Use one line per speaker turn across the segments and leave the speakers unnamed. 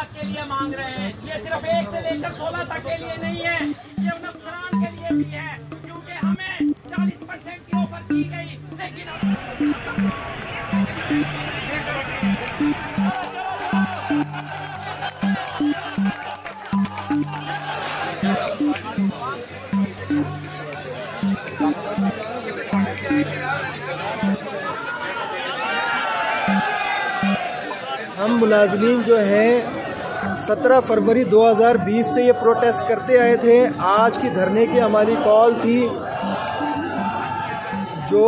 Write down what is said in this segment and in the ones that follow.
तक के लिए मांग रहे हैं। ये सिर्फ 1 से लेकर 16 तक के लिए नहीं है, ये उन अफसरान के लिए भी है, क्योंकि हमें 40% की ऑफर की गई, लेकिन
हम मुलाजमीन जो हैं 17 फरवरी 2020 से ये प्रोटेस्ट करते आए थे। आज की धरने की हमारी कॉल थी। जो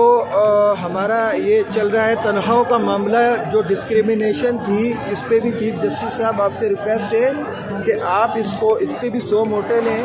हमारा ये चल रहा है तनख्वाहों का मामला, जो डिस्क्रिमिनेशन थी, इस पे भी चीफ जस्टिस साहब आपसे रिक्वेस्ट है कि आप इस पे भी 100 मोटे लें।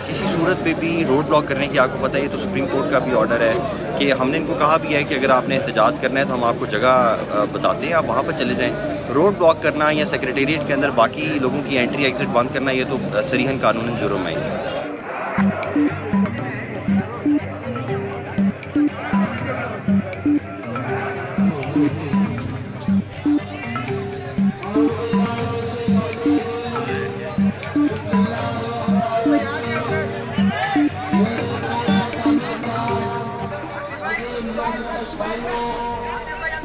किसी सूरत पे भी रोड ब्लॉक करने की आपको पता है, ये तो सुप्रीम कोर्ट का भी ऑर्डर है कि हमने इनको कहा भी है कि अगर आपने एहतजाज करना है तो हम आपको जगह बताते हैं, आप वहाँ पर चले जाएं। रोड ब्लॉक करना या सेक्रेटेरिएट के अंदर बाकी लोगों की एंट्री एग्जिट बंद करना, ये तो सरीहन कानूनन जुर्म है।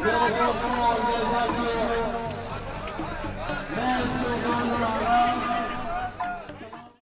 Gracias.